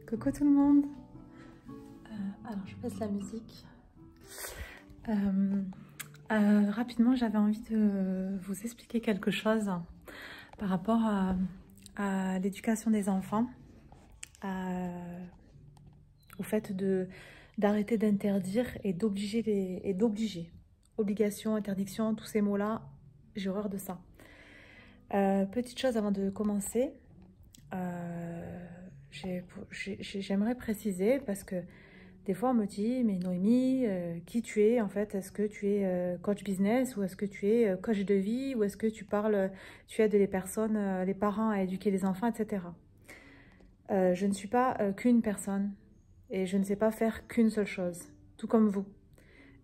Coucou tout le monde. Alors je baisse la musique. Rapidement, j'avais envie de vous expliquer quelque chose par rapport à l'éducation des enfants, au fait d'arrêter d'interdire et d'obliger. Obligation, interdiction, tous ces mots-là, j'ai horreur de ça. Petite chose avant de commencer, j'aimerais préciser parce que des fois on me dit mais Noémie, qui tu es en fait? Est-ce que tu es coach business ou est-ce que tu es coach de vie ou est-ce que tu aides les personnes, les parents à éduquer les enfants, etc. Je ne suis pas qu'une personne et je ne sais pas faire qu'une seule chose, tout comme vous.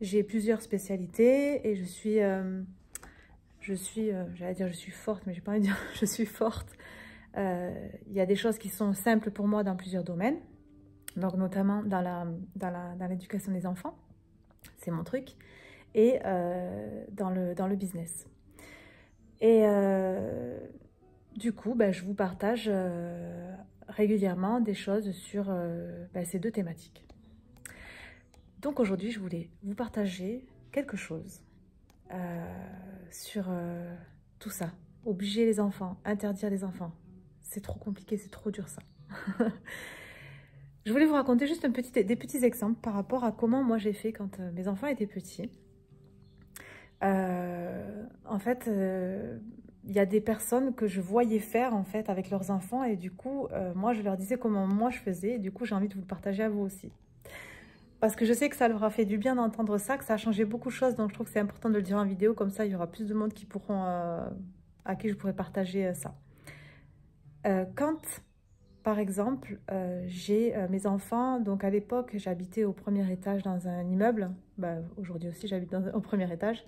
J'ai plusieurs spécialités et j'allais dire je suis forte, mais j'ai pas envie de dire je suis forte. Il y a des choses qui sont simples pour moi dans plusieurs domaines, donc notamment dans l'éducation des enfants, c'est mon truc, et dans le business. Et du coup, je vous partage régulièrement des choses sur ces deux thématiques. Donc aujourd'hui, je voulais vous partager quelque chose sur tout ça. Obliger les enfants, interdire les enfants. C'est trop compliqué, c'est trop dur ça. Je voulais vous raconter juste des petits exemples par rapport à comment moi j'ai fait quand mes enfants étaient petits. En fait, il y a des personnes que je voyais faire en fait avec leurs enfants et du coup, moi je leur disais comment moi je faisais et du coup j'ai envie de vous le partager à vous aussi. Parce que je sais que ça leur a fait du bien d'entendre ça, que ça a changé beaucoup de choses, donc je trouve que c'est important de le dire en vidéo, comme ça il y aura plus de monde qui pourront, à qui je pourrais partager ça. Quand, par exemple, j'ai mes enfants, donc à l'époque j'habitais au premier étage dans un immeuble, aujourd'hui aussi j'habite au premier étage,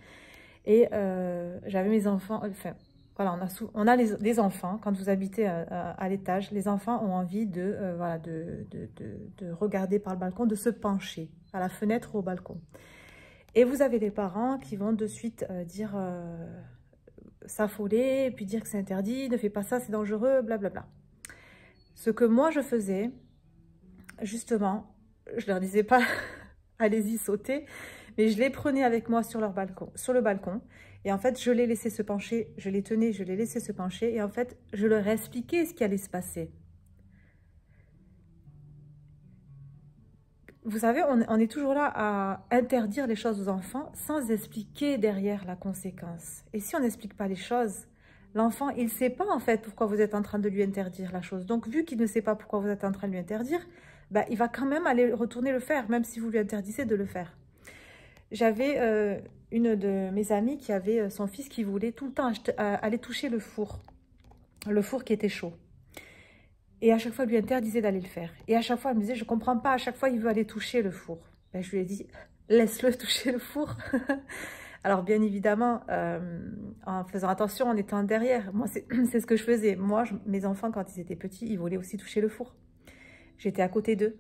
et j'avais mes enfants, enfin voilà, on a des enfants, quand vous habitez à l'étage, les enfants ont envie de regarder par le balcon, de se pencher à la fenêtre ou au balcon. Et vous avez des parents qui vont de suite dire s'affoler, puis dire que c'est interdit, ne fais pas ça, c'est dangereux, blablabla. Ce que moi je faisais, justement, je leur disais pas allez-y sauter, mais je les prenais avec moi sur le balcon, et en fait je les laissais se pencher, je les tenais, je les laissais se pencher, et en fait je leur expliquais ce qui allait se passer. Vous savez, on est toujours là à interdire les choses aux enfants sans expliquer derrière la conséquence. Et si on n'explique pas les choses, l'enfant, il ne sait pas en fait pourquoi vous êtes en train de lui interdire la chose. Donc, vu qu'il ne sait pas pourquoi vous êtes en train de lui interdire, il va quand même aller retourner le faire, même si vous lui interdisez de le faire. J'avais une de mes amies qui avait son fils qui voulait tout le temps aller toucher le four qui était chaud. Et à chaque fois, elle lui interdisait d'aller le faire. Et à chaque fois, elle me disait, je ne comprends pas, à chaque fois, il veut aller toucher le four. Je lui ai dit, laisse-le toucher le four. Alors, bien évidemment, en faisant attention, en étant derrière. Moi, c'est ce que je faisais. Moi, mes enfants, quand ils étaient petits, ils voulaient aussi toucher le four. J'étais à côté d'eux.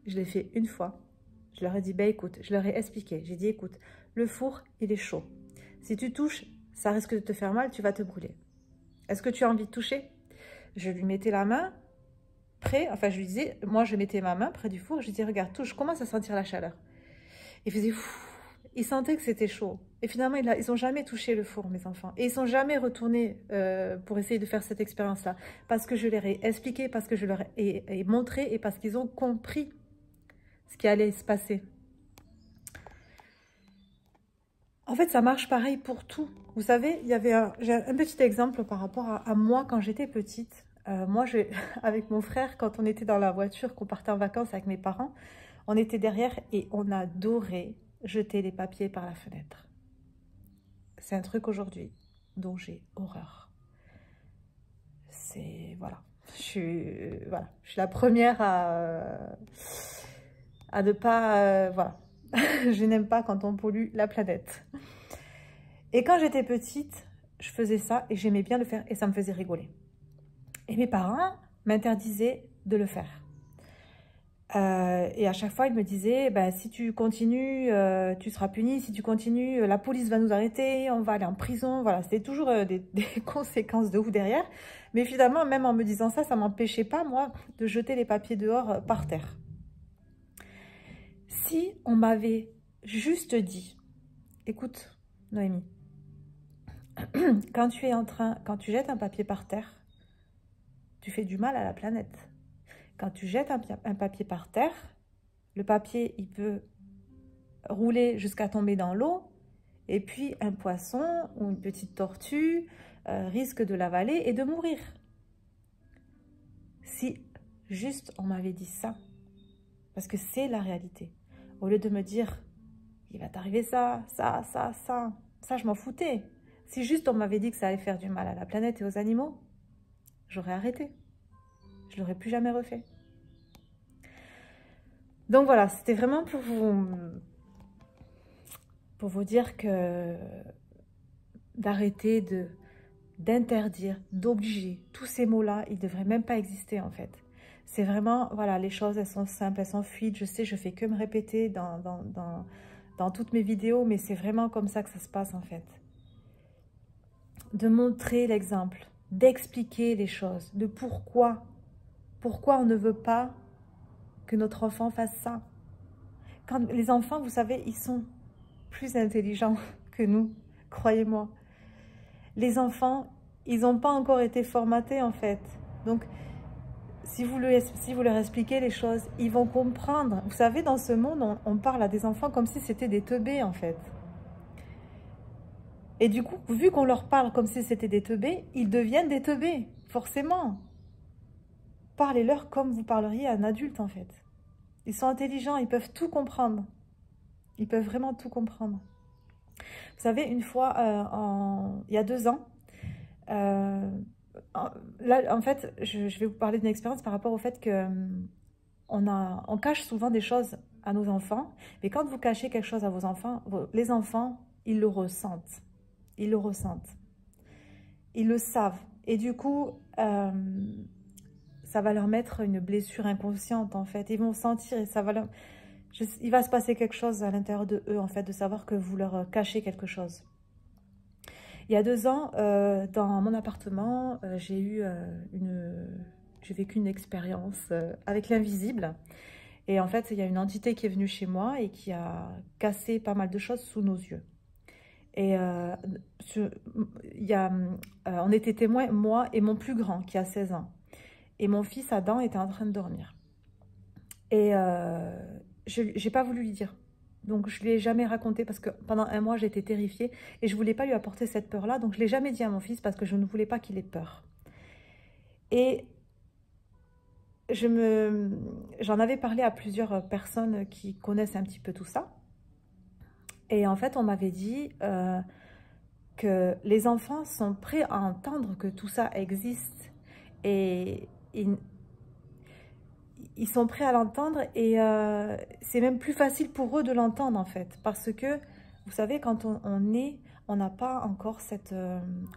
Je l'ai fait une fois. Je leur ai dit, écoute, je leur ai expliqué. J'ai dit, écoute, le four, il est chaud. Si tu touches, ça risque de te faire mal, tu vas te brûler. Est-ce que tu as envie de toucher? Je lui mettais la main près, enfin je lui disais, moi je mettais ma main près du four, je lui disais, regarde, touche, je commence à sentir la chaleur. Il faisait, il sentait que c'était chaud. Et finalement, ils n'ont jamais touché le four, mes enfants. Et ils ne sont jamais retournés pour essayer de faire cette expérience-là. Parce que je leur ai expliqué, parce que je leur ai montré et parce qu'ils ont compris ce qui allait se passer. En fait, ça marche pareil pour tout. Vous savez, j'ai un petit exemple par rapport à moi quand j'étais petite. Moi, avec mon frère, quand on était dans la voiture, qu'on partait en vacances avec mes parents, on était derrière et on adorait jeter les papiers par la fenêtre. C'est un truc aujourd'hui dont j'ai horreur. C'est, voilà. Je suis la première à ne pas, voilà. Je n'aime pas quand on pollue la planète. Et quand j'étais petite, je faisais ça et j'aimais bien le faire et ça me faisait rigoler. Et mes parents m'interdisaient de le faire. Et à chaque fois, il me disait, ben, si tu continues, tu seras puni. Si tu continues, la police va nous arrêter, on va aller en prison. Voilà, c'était toujours des conséquences de ouf derrière. Mais finalement, même en me disant ça, ça m'empêchait pas, moi, de jeter les papiers dehors par terre. Si on m'avait juste dit, écoute, Noémie, quand tu jettes un papier par terre, tu fais du mal à la planète. Quand tu jettes un papier par terre, le papier, il peut rouler jusqu'à tomber dans l'eau, et puis un poisson ou une petite tortue risque de l'avaler et de mourir. Si juste on m'avait dit ça, parce que c'est la réalité, au lieu de me dire, il va t'arriver ça, ça je m'en foutais. Si juste on m'avait dit que ça allait faire du mal à la planète et aux animaux, j'aurais arrêté. Je ne l'aurais plus jamais refait. Donc voilà, c'était vraiment pour vous dire que d'arrêter d'interdire, d'obliger, tous ces mots-là, ils ne devraient même pas exister en fait. C'est vraiment, voilà, les choses, elles sont simples, elles sont fluides. Je sais, je fais que me répéter dans toutes mes vidéos, mais c'est vraiment comme ça que ça se passe en fait. De montrer l'exemple, d'expliquer les choses, de pourquoi on ne veut pas que notre enfant fasse ça. Quand les enfants, vous savez, ils sont plus intelligents que nous, croyez-moi. Les enfants, ils n'ont pas encore été formatés en fait. Donc, si vous leur expliquez les choses, ils vont comprendre. Vous savez, dans ce monde, on parle à des enfants comme si c'était des teubés en fait. Et du coup, vu qu'on leur parle comme si c'était des teubés, ils deviennent des teubés, forcément. Parlez-leur comme vous parleriez à un adulte en fait. Ils sont intelligents, ils peuvent tout comprendre. Ils peuvent vraiment tout comprendre. Vous savez, une fois, il y a 2 ans, là, en fait, je vais vous parler d'une expérience par rapport au fait que on cache souvent des choses à nos enfants. Mais quand vous cachez quelque chose à vos enfants, les enfants, ils le ressentent. Ils le ressentent. Ils le savent. Et du coup, ça va leur mettre une blessure inconsciente, en fait. Ils vont sentir et ça va leur... Il va se passer quelque chose à l'intérieur de eux, en fait, de savoir que vous leur cachez quelque chose. Il y a 2 ans, dans mon appartement, j'ai vécu une expérience avec l'invisible. Et en fait, il y a une entité qui est venue chez moi et qui a cassé pas mal de choses sous nos yeux. Et on était témoins, moi et mon plus grand, qui a 16 ans. Et mon fils Adam était en train de dormir. Et je n'ai pas voulu lui dire. Donc, je ne lui ai jamais raconté parce que pendant 1 mois, j'étais terrifiée. Et je ne voulais pas lui apporter cette peur-là. Donc, je ne l'ai jamais dit à mon fils parce que je ne voulais pas qu'il ait peur. Et j'en avais parlé à plusieurs personnes qui connaissent un petit peu tout ça. Et en fait, on m'avait dit que les enfants sont prêts à entendre que tout ça existe. Et ils sont prêts à l'entendre et c'est même plus facile pour eux de l'entendre en fait. Parce que, vous savez, quand on n'a pas encore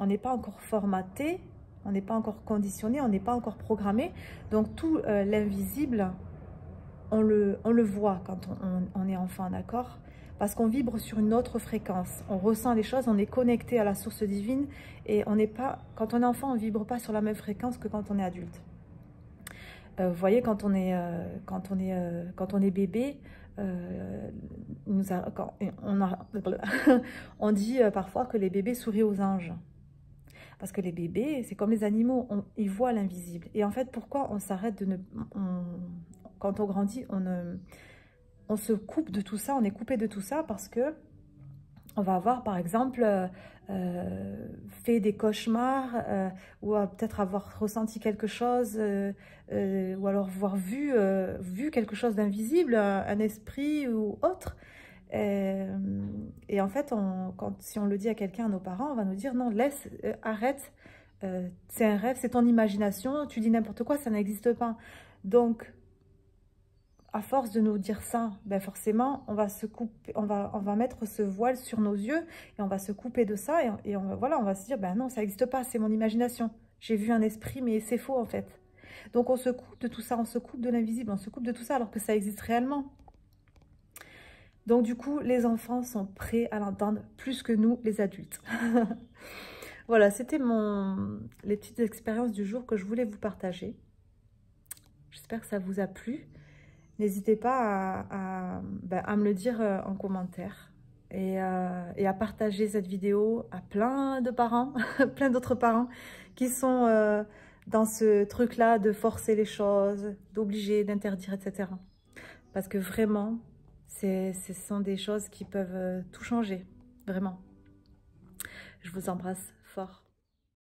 on n'est pas encore formaté, on n'est pas encore conditionné, on n'est pas encore programmé. Donc tout l'invisible, on le voit quand on est enfant, d'accord ? Parce qu'on vibre sur une autre fréquence, on ressent les choses, on est connecté à la source divine et on n'est pas, quand on est enfant, on ne vibre pas sur la même fréquence que quand on est adulte. Vous voyez, quand on est bébé, on dit parfois que les bébés sourient aux anges. Parce que les bébés, c'est comme les animaux, ils voient l'invisible. Et en fait, pourquoi on s'arrête quand on grandit, on se coupe de tout ça, on est coupé de tout ça parce que on va avoir, par exemple, fait des cauchemars ou peut-être avoir ressenti quelque chose ou alors avoir vu quelque chose d'invisible, un esprit ou autre. Et en fait, si on le dit à quelqu'un, à nos parents, on va nous dire non, laisse, arrête, c'est un rêve, c'est ton imagination, tu dis n'importe quoi, ça n'existe pas. Donc, à force de nous dire ça, ben forcément, on va se couper, on va mettre ce voile sur nos yeux et on va se couper de ça et voilà, on va se dire, ben non, ça n'existe pas, c'est mon imagination. J'ai vu un esprit, mais c'est faux en fait. Donc on se coupe de tout ça, on se coupe de l'invisible, on se coupe de tout ça alors que ça existe réellement. Donc du coup, les enfants sont prêts à l'entendre plus que nous, les adultes. Voilà, c'était les petites expériences du jour que je voulais vous partager. J'espère que ça vous a plu. N'hésitez pas à me le dire en commentaire et à partager cette vidéo à plein de parents, plein d'autres parents qui sont dans ce truc-là de forcer les choses, d'obliger, d'interdire, etc. Parce que vraiment, ce sont des choses qui peuvent tout changer, vraiment. Je vous embrasse fort.